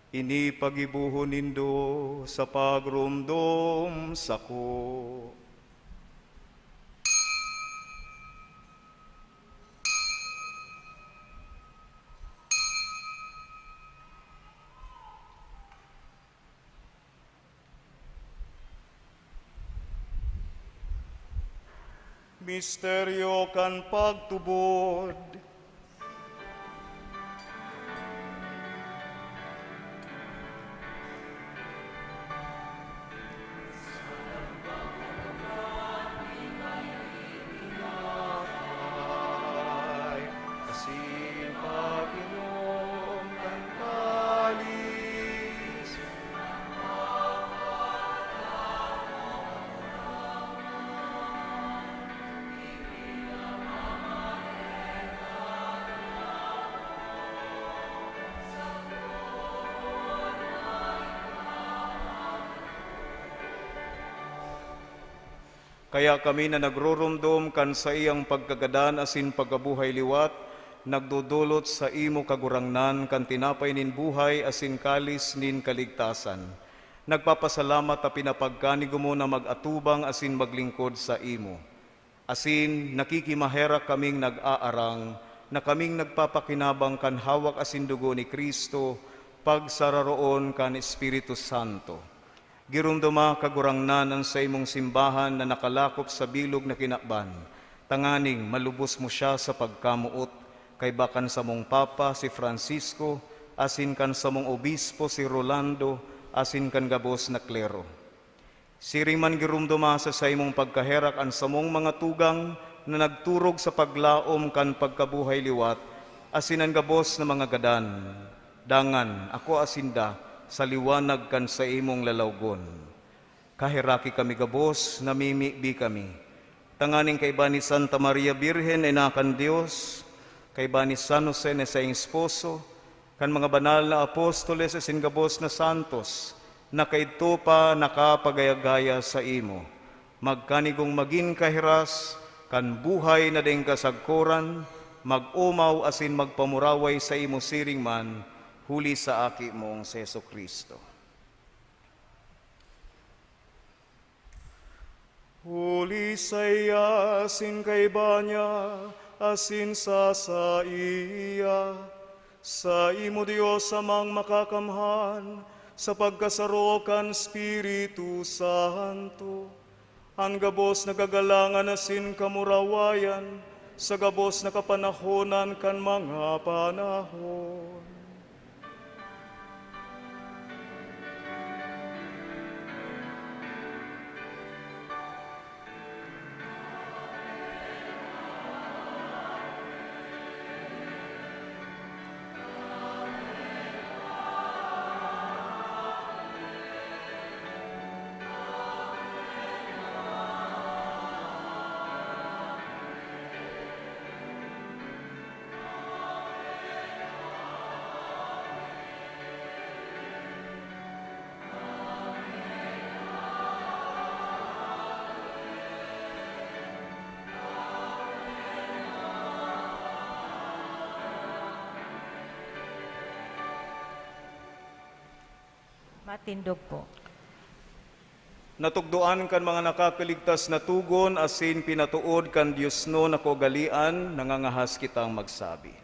Ini pagibuhon nindo sa pagrumdom sako. Misteryo kan pagtubod. Asin pag-inom kan kalis. Kaya kami na nagrurumdom kan sa iyang pagkagadan asin pagkabuhay liwat, nagdudulot sa imo kagurangnan kan tinapay nin buhay asin kalis nin kaligtasan. Nagpapasalamat a pinapagkanigo mo na mag-atubang asin maglingkod sa imo. Asin nakikimahera kaming nag-aarang, na kaming nagpapakinabang kan hawak asin dugo ni Kristo, pagsararoon kan Espiritu Santo. Girumduma kagurangnan ang sa imong simbahan na nakalakop sa bilog na kinakban. Tanganing malubos mo siya sa pagkamuot, kay bakan sa mong Papa si Francisco, asin kan sa mong Obispo si Rolando, asin kan gabos na klero. Siriman girumduma sa imong pagkaherak ang sa mong mga tugang na nagturog sa paglaom kan pagkabuhay liwat, asin ang gabos na mga gadan. Dangan ako asinda, sa liwanag kan sa imong lalawgon. Kahiraki kami gabos, namimibi kami. Tanganing kay ba ni Santa Maria Birhen, inakan Diyos, kay ba ni San Jose na sa iyong esposo, kan mga banal na apostoles asin gabos na santos, na kaito pa nakapagayagaya sa imo. Magkanigong maging kahiras, kan buhay na ding kasagkoran, mag-umaw asin magpamuraway sa imo siring man, huli sa aki mong Seso Kristo. Huli sa iya, asin kay banya, asin sa iya, sa imo Diyos amang makakamhan, sa pagkasarokan Espiritu Santo, ang gabos na gagalangan asin kamurawayan, sa gabos na kapanahonan kan mga panahon. Matindog po. Natugduan kan mga nakakaligtas na tugon, asin pinatuod kan Diyos no na kogalian, nangangahas kitang magsabi.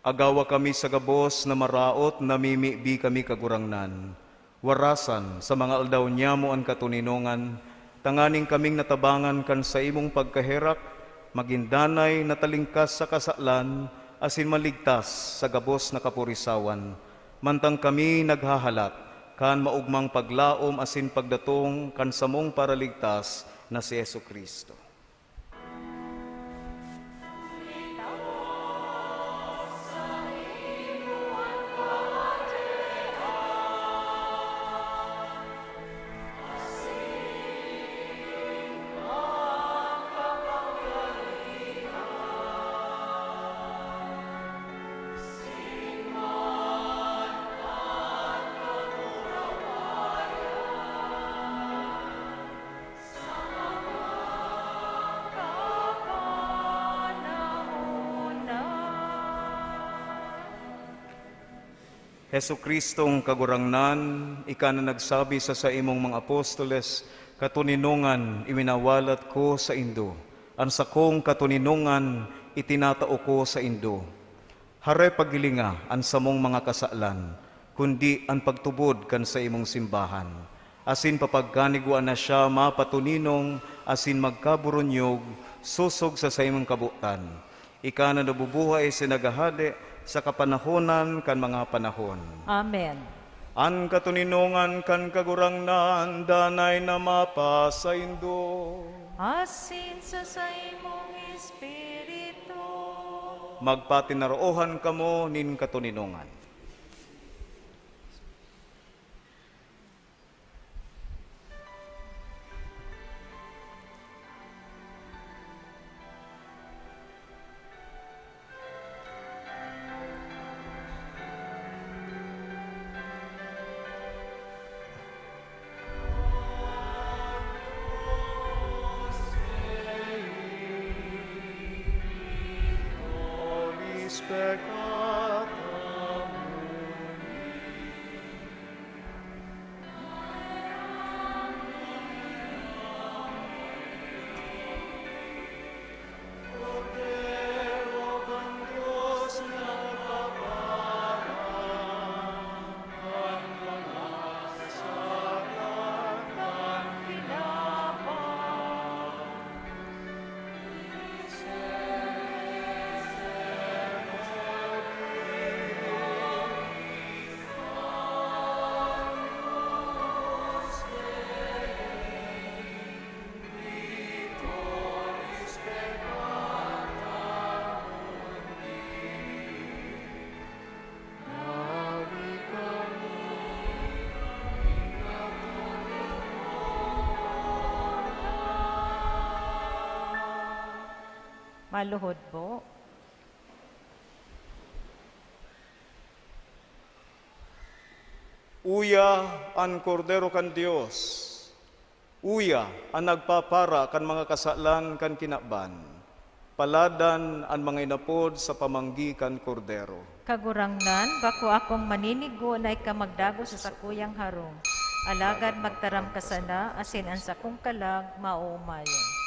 Agawa kami sa gabos na maraot, namimibi kami kagurangnan. Warasan sa mga aldaw niya mo ang katuninongan, tanganing kaming natabangan kan sa imong pagkaherak, magindanay natalingkas sa kasalan, asin maligtas sa gabos na kapurisawan. Mantang kami naghahalat, kan maugmang paglaom asin pagdatong kan samong paraligtas na si Jesucristo. Jesukristong kagurangnan, ika na nagsabi sa imong mga apostoles, katuninungan iminawalat ko sa indo, ang sakong katuninungan itinatao ko sa indo. Hare pagilinga ang samong mga kasalan, kundi ang pagtubod kan sa imong simbahan. Asin papagkaniguan na siya mapatuninong, asin magkaburunyog, susog sa imong kabutan. Ika na nabubuhay sinagahade, sa kapanahonan kan mga panahon. Amen. An katuninungan kan kagurangnan, danay na mapa sa indo. Asin sa imong espiritu. Magpatinaroohan kamo nin katuninungan. Maluhod po. Uya ang kordero kan Dios. Uya ang nagpapara kan mga kasalan kan kinakban. Paladan ang mga inapod sa pamanggi kan kordero. Kagurangnan, bako akong maninigo na ikamagdago sa sakuyang harong. Alagad magtaram ka sana, asin ang sakong kalag, mauumayon.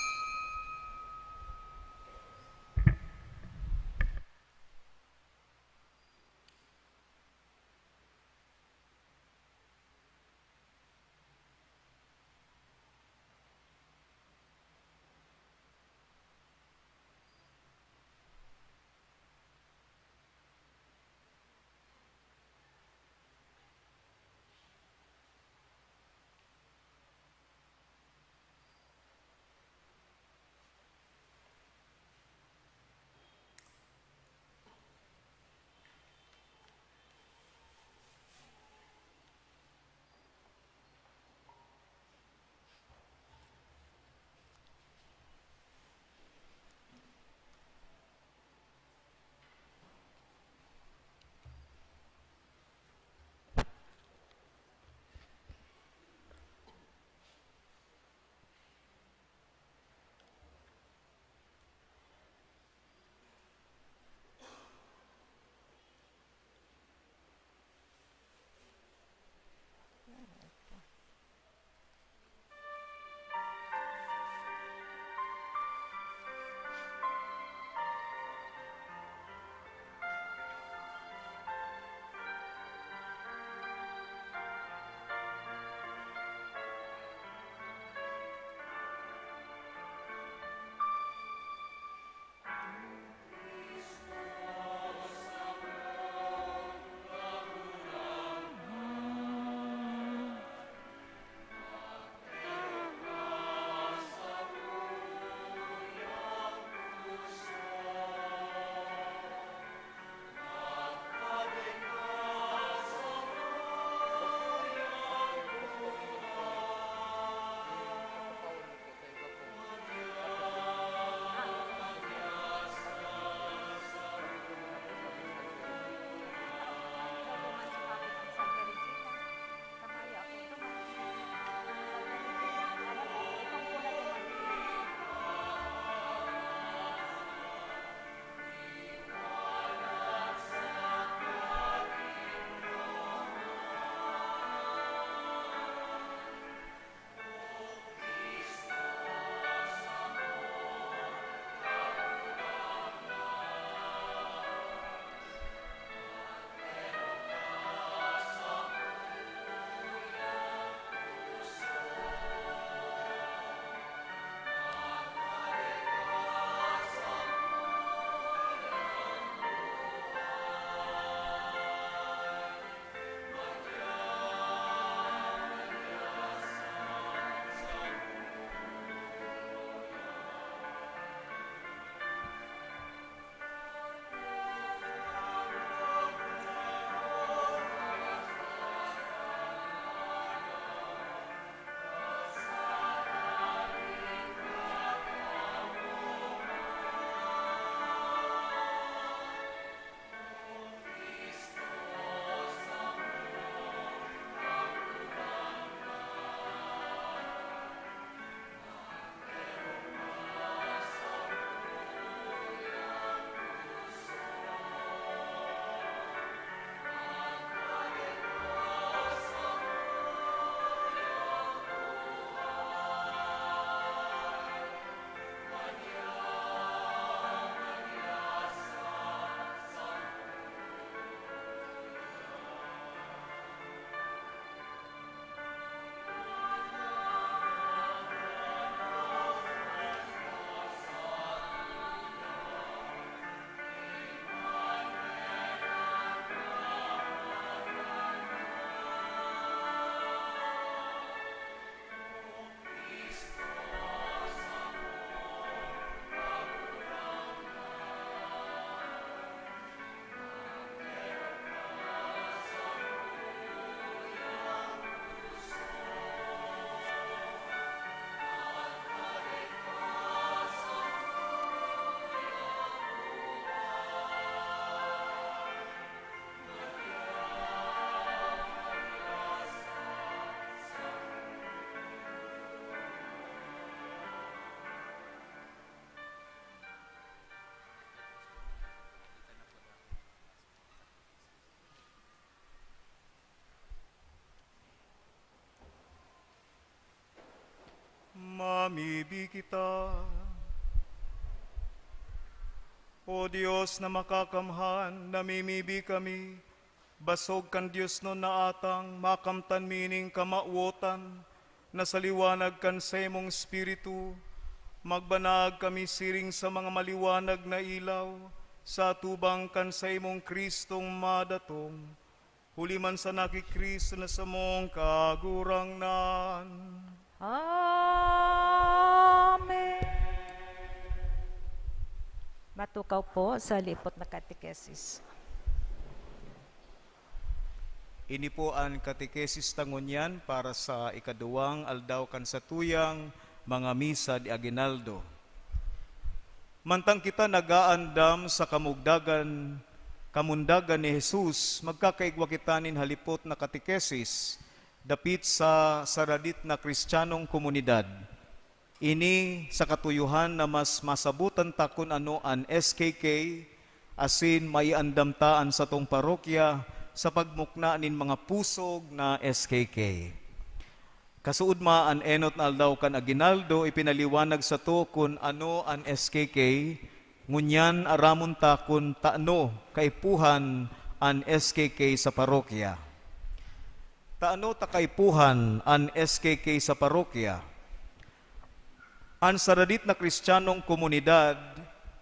pag-ibig kita. O Diyos na makakamhan, namimibi kami, basog kan Diyos no na atang, makamtan mining kamauotan, na sa liwanag kan sa imong Espiritu, magbanag kami siring sa mga maliwanag na ilaw, sa tubang kan sa imong Kristong madatong, huli man sa nakikristo na sa mong kagurangnan. Amen. Matukaw po sa lipot na katekesis. Ini po ang katekesis tangunyan para sa ikaduwang aldaw kan sa tuyang mga misa di aginaldo. Mantang kita nagaandam sa kamundagan ni Jesus, magkakaigwa kita nin halipot na katekesis dapit sa saradit na Kristiyanong komunidad. Ini sa katuyuhan na mas masabutan ta kun ano an SKK, asin maiandamtaan sa tong parokya sa pagmukna nin mga pusog na SKK. Kasuod ma an enot na aldaw kan aginaldo, ipinaliwanag sa to kun ano an SKK, ngunyan aramon ta kun taano kaipuhan an SKK sa parokya. Taano ta kaipuhan an SKK sa parokya? Ang saradit na Kristiyanong komunidad,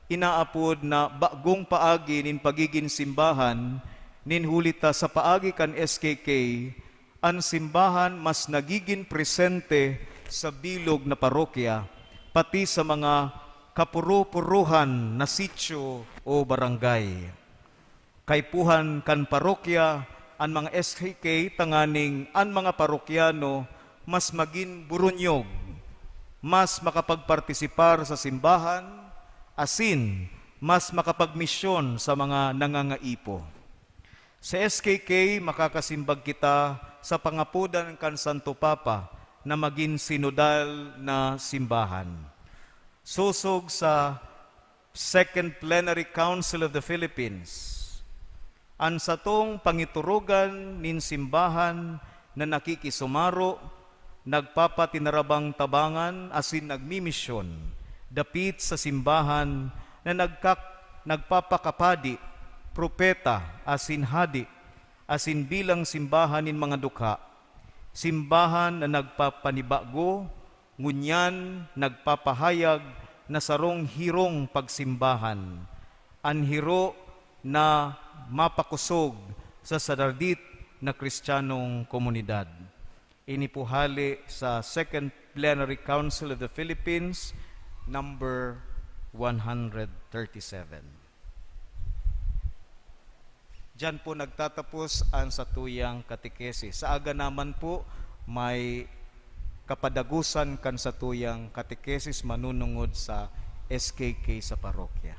inaapod na bagong paagi nin pagiging simbahan, nin hulita sa paagi kan SKK, ang simbahan mas nagiging presente sa bilog na parokya, pati sa mga kapuro-puruhan na sityo o barangay. Kaipuhan kan parokya, ang mga SKK tanganing ang mga parokyano mas maging burunyog, mas makapagpartisipar sa simbahan, asin mas makapagmisyon sa mga nangangaipo. Sa SKK, makakasimbag kita sa pangapudan kan Santo Papa na maging sinodal na simbahan. Susog sa Second Plenary Council of the Philippines, ang satong pangiturugan nin simbahan na nakikisumaro, nagpapatinarabang tabangan asin nagmimisyon, dapit sa simbahan na nagpapakapadi, propeta asin hadi, asin bilang simbahan nin mga dukha, simbahan na nagpapanibago, ngunyan nagpapahayag na sarong hirong pagsimbahan, anhiro na mapakusog sa saradit na Kristiyanong komunidad. Ini po hali sa Second Plenary Council of the Philippines, number 137. Diyan po nagtatapos ang satuyang katekesis. Sa aga naman po, may kapadagusan kan satuyang katekesis manunungod sa SKK sa parokya.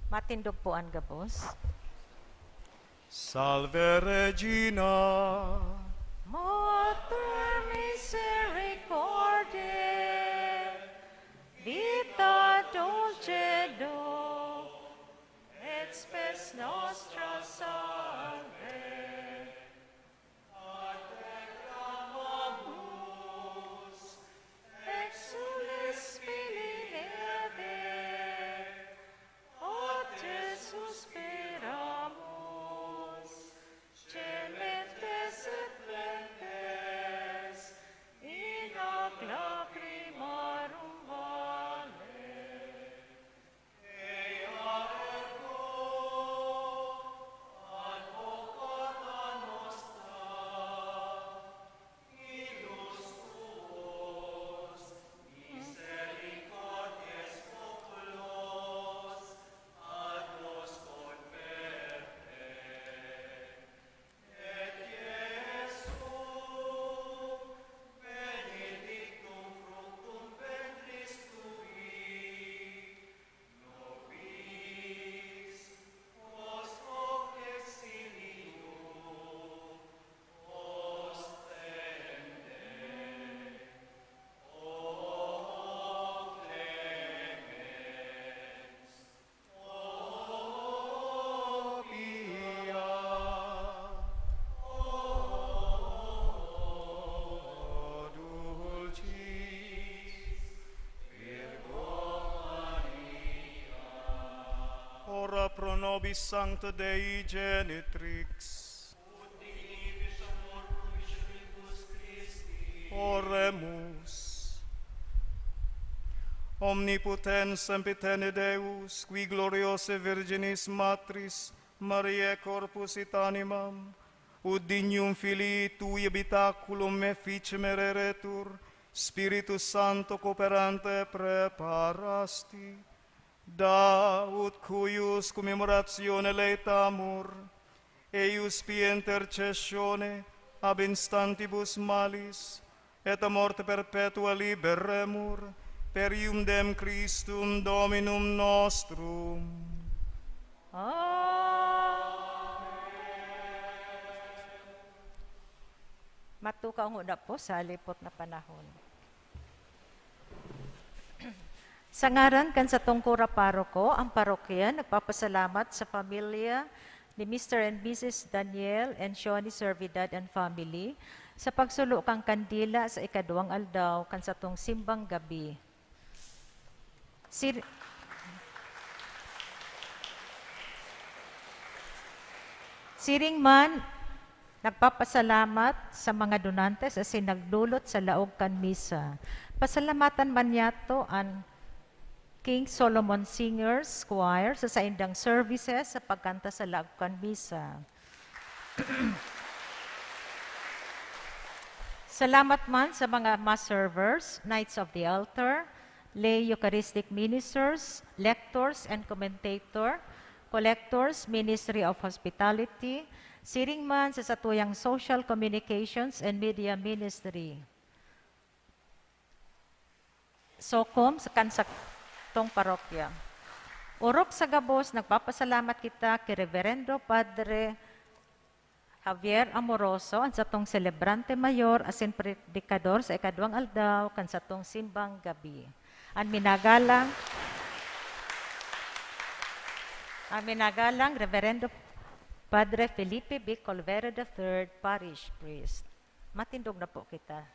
Matindog po ang gabos. Salve Regina, Mater misericordiae, vita dulcedo, et spes nostra salve. Ate clamamus, exulis Filii Eve, o te suspiramus, cementes et plentes pro nobis Sancta Dei Genitrix. Oremus. Omnipotens sempiterne Deus, qui gloriose Virginis Matris, Mariae corpus et animam, ut dignum Filii Tui habitaculum efficem ereretur, Spiritus Sancto cooperante preparasti, da ut cuius commemoratione laetamur, eius pie intercessione ab instantibus malis, et a morte perpetua liberemur, per iundem Christum Dominum nostrum. Matukaw na po sa lipot na panahon. Sa ngaran kan sa tungkura paroko, ang parokya nagpapasalamat sa pamilya ni Mr. and Mrs. Daniel and Shoni Servidad and family sa pagsulo kang kandila sa ikaduwang aldaw kan sa tong simbang gabi. Siring man, nagpapasalamat sa mga donantes as nagdulot sa laog kan misa. Pasalamatan man yato ang King Solomon Singers Choir sa saindang services sa pagkanta sa laog kan misa. Salamat man sa mga mass servers, Knights of the Altar, lay Eucharistic ministers, lectors and commentator, collectors, Ministry of Hospitality, siring man sa satuyang Social Communications and Media Ministry. SOCOM sa kansatong parokya. Urok sa gabos, nagpapasalamat kita kay Reverendo Padre Javier Amoroso, ang satong celebrante mayor asin predikador sa ikaduwang aldaw kan satong simbang gabi. Ang minagalang Reverendo Padre Felipe B. Colvero III, Parish Priest. Matindog na po kita.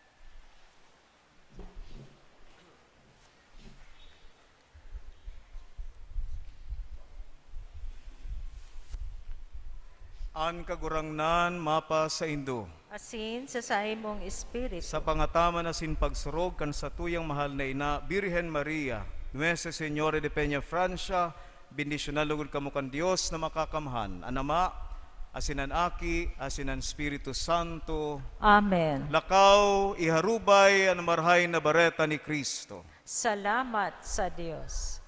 An kagurangnan mapa sa Indo. Asin sa saimong espiritu. Sa pangatama na sin pagsurog kan sa tuyang mahal na ina, Birhen Maria, Nuese Señora de Peña Francia, bendisyonan lugod kamo kan Dios na makakamhan, anama, asinan aki, asinan Espiritu Santo. Amen. Lakaw, iharubay ang marhay na bareta ni Kristo. Salamat sa Diyos.